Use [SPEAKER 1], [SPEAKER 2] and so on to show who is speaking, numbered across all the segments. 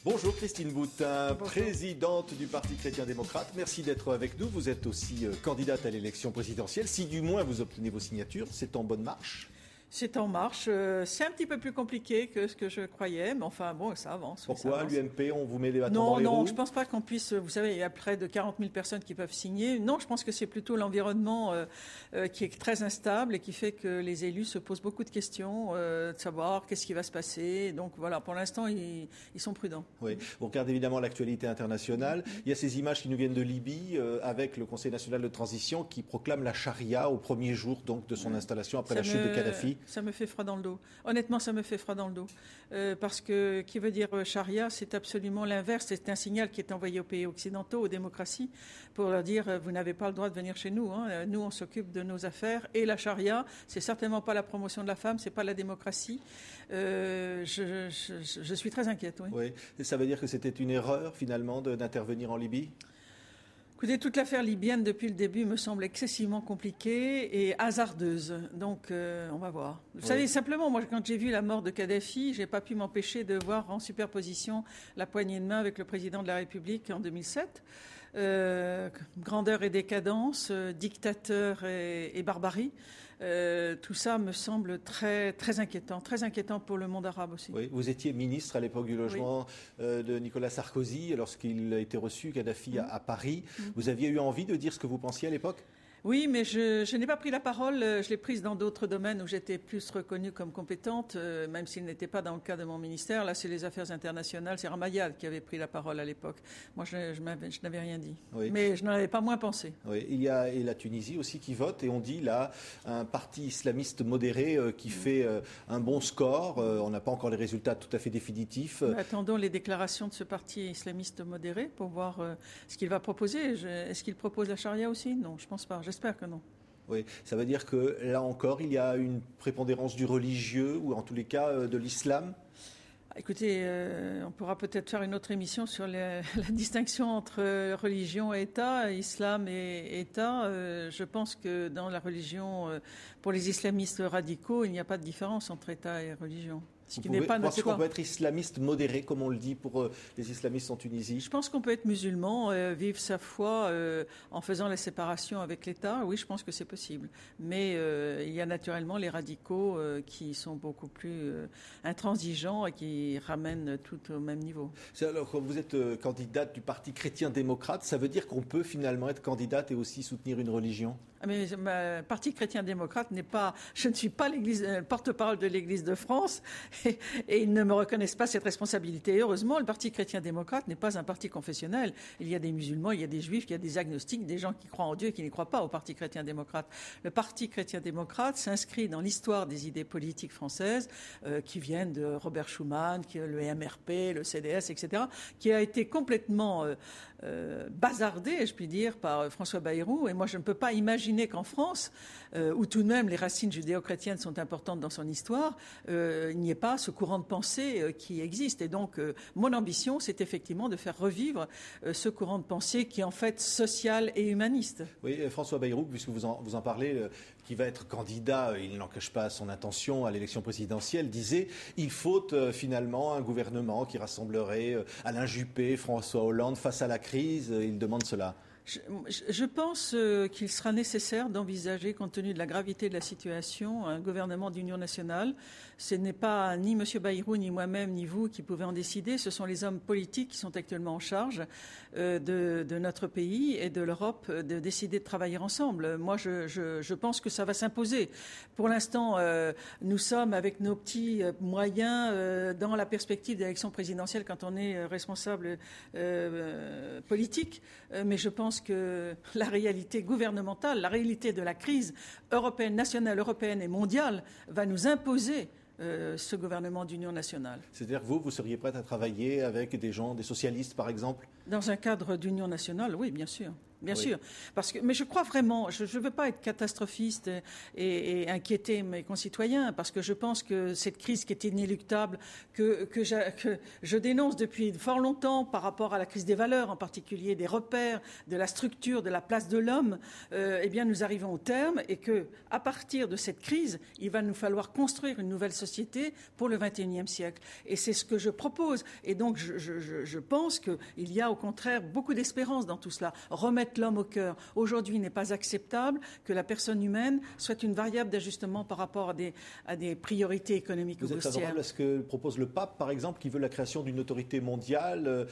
[SPEAKER 1] Bonjour Christine Boutin,
[SPEAKER 2] Bonjour.
[SPEAKER 1] Présidente du Parti chrétien-démocrate. Merci d'être avec nous. Vous êtes aussi candidate à l'élection présidentielle. Si du moins vous obtenez vos signatures, c'est en bonne marche?
[SPEAKER 2] C'est en marche. C'est un petit peu plus compliqué que ce que je croyais, mais enfin bon, ça avance.
[SPEAKER 1] Pourquoi l'UMP, on vous met les bâtons
[SPEAKER 2] Non,
[SPEAKER 1] dans les roues?
[SPEAKER 2] non, je ne pense pas qu'on puisse. Vous savez, il y a près de 40 000 personnes qui peuvent signer. Non, je pense que c'est plutôt l'environnement qui est très instable et qui fait que les élus se posent beaucoup de questions, de savoir qu'est-ce qui va se passer. Donc voilà, pour l'instant, ils sont prudents.
[SPEAKER 1] Oui. On regarde évidemment l'actualité internationale. Il y a ces images qui nous viennent de Libye avec le Conseil national de transition qui proclame la charia au premier jour donc, de son installation après la chute de Kadhafi.
[SPEAKER 2] Ça me fait froid dans le dos. Honnêtement, ça me fait froid dans le dos. Parce que, qui veut dire charia, c'est absolument l'inverse. C'est un signal qui est envoyé aux pays occidentaux, aux démocraties, pour leur dire, vous n'avez pas le droit de venir chez nous. Hein. Nous, on s'occupe de nos affaires. Et la charia, c'est certainement pas la promotion de la femme, c'est pas la démocratie. Je suis très inquiète, oui.
[SPEAKER 1] Oui. Et ça veut dire que c'était une erreur, finalement, d'intervenir en Libye?
[SPEAKER 2] Écoutez, toute l'affaire libyenne depuis le début me semble excessivement compliquée et hasardeuse. Donc, on va voir. Vous savez, simplement, moi, quand j'ai vu la mort de Kadhafi, j'ai pas pu m'empêcher de voir en superposition la poignée de main avec le président de la République en 2007. Grandeur et décadence, dictateur et barbarie. Tout ça me semble très inquiétant pour le monde arabe aussi.
[SPEAKER 1] Oui, vous étiez ministre à l'époque du logement de Nicolas Sarkozy, lorsqu'il a été reçu, Kadhafi, à Paris. Vous aviez eu envie de dire ce que vous pensiez à l'époque?
[SPEAKER 2] Oui, mais je n'ai pas pris la parole. Je l'ai prise dans d'autres domaines où j'étais plus reconnue comme compétente, même s'il n'était pas dans le cas de mon ministère. Là, c'est les affaires internationales. C'est Ramayad qui avait pris la parole à l'époque. Moi, je n'avais rien dit. Oui. Mais je n'en avais pas moins pensé.
[SPEAKER 1] Oui, il y a et la Tunisie aussi qui vote. Et on dit là, un parti islamiste modéré qui fait un bon score. On n'a pas encore les résultats tout à fait définitifs.
[SPEAKER 2] Mais attendons les déclarations de ce parti islamiste modéré pour voir ce qu'il va proposer. Est-ce qu'il propose la charia aussi? Non, je ne pense pas. J'espère que non.
[SPEAKER 1] Oui, ça veut dire que là encore, il y a une prépondérance du religieux ou en tous les cas de l'islam?
[SPEAKER 2] Écoutez, on pourra peut-être faire une autre émission sur la distinction entre religion et État, islam et État. Je pense que dans la religion, pour les islamistes radicaux, il n'y a pas de différence entre État et religion.
[SPEAKER 1] Vous pensez qu'on peut être islamiste modéré, comme on le dit pour les islamistes en Tunisie?
[SPEAKER 2] Je pense qu'on peut être musulman, vivre sa foi en faisant la séparation avec l'État. Oui, je pense que c'est possible. Mais il y a naturellement les radicaux qui sont beaucoup plus intransigeants et qui ramènent tout au même niveau.
[SPEAKER 1] Alors, quand vous êtes candidate du Parti chrétien-démocrate, ça veut dire qu'on peut finalement être candidate et aussi soutenir une religion?
[SPEAKER 2] Mais le Parti chrétien-démocrate n'est pas... Je ne suis pas porte-parole de l'Église de France et ils ne me reconnaissent pas cette responsabilité. Et heureusement, le Parti chrétien-démocrate n'est pas un parti confessionnel. Il y a des musulmans, il y a des juifs, il y a des agnostiques, des gens qui croient en Dieu et qui ne croient pas au Parti chrétien-démocrate. Le Parti chrétien-démocrate s'inscrit dans l'histoire des idées politiques françaises qui viennent de Robert Schuman, le MRP, le CDS, etc., qui a été complètement bazardé, je puis dire, par François Bayrou. Et moi, je ne peux pas imaginer qu'en France, où tout de même les racines judéo-chrétiennes sont importantes dans son histoire, il n'y ait pas ce courant de pensée qui existe. Et donc, mon ambition, c'est effectivement de faire revivre ce courant de pensée qui est en fait social et humaniste.
[SPEAKER 1] Oui, François Bayrou, puisque vous en parlez, qui va être candidat, il n'en cache pas son intention à l'élection présidentielle, disait « Il faut finalement un gouvernement qui rassemblerait Alain Juppé, François Hollande face à la crise ». Il demande cela.
[SPEAKER 2] Je pense qu'il sera nécessaire d'envisager, compte tenu de la gravité de la situation, un gouvernement d'union nationale. Ce n'est pas ni M. Bayrou, ni moi-même, ni vous qui pouvez en décider. Ce sont les hommes politiques qui sont actuellement en charge de notre pays et de l'Europe de décider de travailler ensemble. Moi, je pense que ça va s'imposer. Pour l'instant, nous sommes avec nos petits moyens dans la perspective d'élection présidentielle quand on est responsable politique. Mais je pense que la réalité gouvernementale, la réalité de la crise européenne, nationale, européenne et mondiale va nous imposer ce gouvernement d'union nationale.
[SPEAKER 1] C'est-à-dire que vous seriez prête à travailler avec des gens, des socialistes par exemple?
[SPEAKER 2] Dans un cadre d'union nationale, oui, bien sûr. bien sûr. Mais je crois vraiment, je ne veux pas être catastrophiste et inquiéter mes concitoyens, parce que je pense que cette crise qui est inéluctable, que je dénonce depuis fort longtemps par rapport à la crise des valeurs, en particulier des repères, de la structure, de la place de l'homme, eh bien nous arrivons au terme et qu'à partir de cette crise, il va nous falloir construire une nouvelle société pour le XXIe siècle. Et c'est ce que je propose. Et donc je pense qu'il y a au contraire beaucoup d'espérance dans tout cela. Remettre l'homme au cœur. Aujourd'hui, il n'est pas acceptable que la personne humaine soit une variable d'ajustement par rapport à des priorités économiques ou
[SPEAKER 1] boursières. Vous êtes favorable à ce que propose le pape, par exemple, qui veut la création d'une autorité mondiale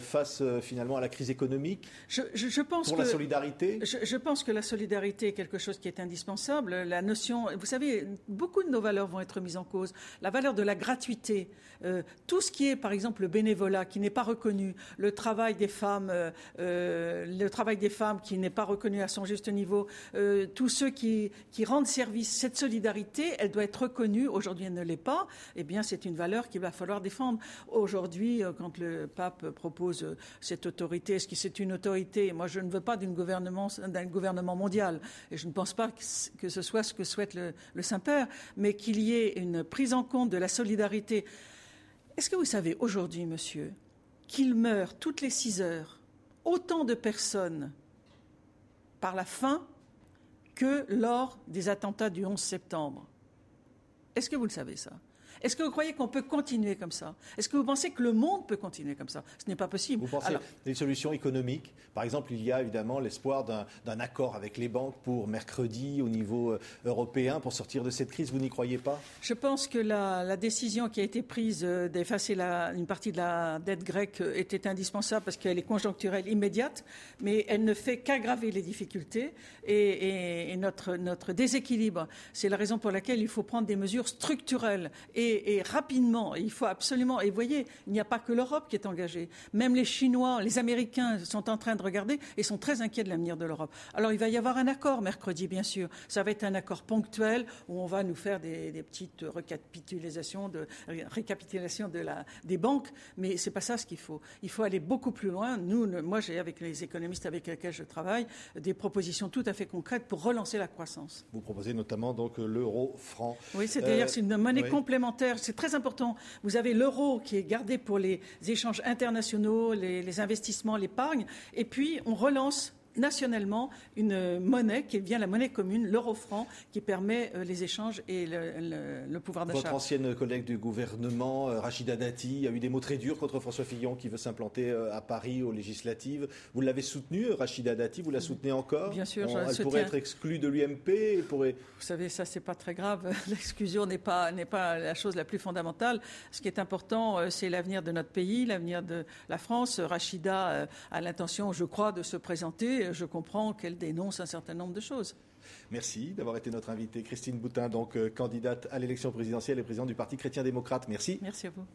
[SPEAKER 1] face finalement à la crise économique
[SPEAKER 2] je pense
[SPEAKER 1] pour la solidarité?
[SPEAKER 2] Je pense que la solidarité est quelque chose qui est indispensable. La notion, vous savez, beaucoup de nos valeurs vont être mises en cause. La valeur de la gratuité, tout ce qui est, par exemple, le bénévolat qui n'est pas reconnu, le travail des femmes qui n'est pas reconnu à son juste niveau, tous ceux qui rendent service, cette solidarité, elle doit être reconnue. Aujourd'hui, elle ne l'est pas. Eh bien, c'est une valeur qu'il va falloir défendre. Aujourd'hui, quand le pape propose cette autorité, est-ce que c'est une autorité? Moi, je ne veux pas d'un gouvernement mondial. Et je ne pense pas que ce soit ce que souhaite le Saint-Père, mais qu'il y ait une prise en compte de la solidarité. Est-ce que vous savez aujourd'hui, monsieur, qu'il meurt toutes les 6 heures autant de personnes par la faim que lors des attentats du 11 septembre. Est-ce que vous le savez, ça? Est-ce que vous croyez qu'on peut continuer comme ça? Est-ce que vous pensez que le monde peut continuer comme ça? Ce n'est pas possible.
[SPEAKER 1] Vous pensez des solutions économiques? Par exemple, il y a évidemment l'espoir d'un accord avec les banques pour mercredi au niveau européen pour sortir de cette crise. Vous n'y croyez pas?
[SPEAKER 2] Je pense que la décision qui a été prise d'effacer une partie de la dette grecque était indispensable parce qu'elle est conjoncturelle immédiate, mais elle ne fait qu'aggraver les difficultés et notre déséquilibre. C'est la raison pour laquelle il faut prendre des mesures structurelles et rapidement. Il faut absolument. Et vous voyez, il n'y a pas que l'Europe qui est engagée. Même les Chinois, les Américains sont en train de regarder et sont très inquiets de l'avenir de l'Europe. Alors il va y avoir un accord mercredi, bien sûr. Ça va être un accord ponctuel où on va nous faire des petites récapitulations des banques. Mais c'est pas ça ce qu'il faut. Il faut aller beaucoup plus loin. Moi, j'ai avec les économistes avec lesquels je travaille des propositions tout à fait concrètes pour relancer la croissance.
[SPEAKER 1] Vous proposez notamment donc l'euro-franc.
[SPEAKER 2] Oui, c'est-à-dire c'est une monnaie complémentaire. C'est très important. Vous avez l'euro qui est gardé pour les échanges internationaux, les investissements, l'épargne. Et puis, on relance nationalement une monnaie qui est bien la monnaie commune, l'euro-franc, qui permet les échanges et le pouvoir d'achat.
[SPEAKER 1] Votre ancienne collègue du gouvernement, Rachida Dati, a eu des mots très durs contre François Fillon qui veut s'implanter à Paris aux législatives. Vous l'avez soutenue, Rachida Dati, vous la soutenez encore?
[SPEAKER 2] Bien sûr,
[SPEAKER 1] elle pourrait être exclue de l'UMP.
[SPEAKER 2] Vous savez, ça, c'est pas très grave. L'exclusion n'est pas la chose la plus fondamentale. Ce qui est important, c'est l'avenir de notre pays, l'avenir de la France. Rachida a l'intention, je crois, de se présenter. Je comprends qu'elle dénonce un certain nombre de choses.
[SPEAKER 1] Merci d'avoir été notre invitée. Christine Boutin, donc candidate à l'élection présidentielle et présidente du Parti chrétien-démocrate. Merci.
[SPEAKER 2] Merci à vous.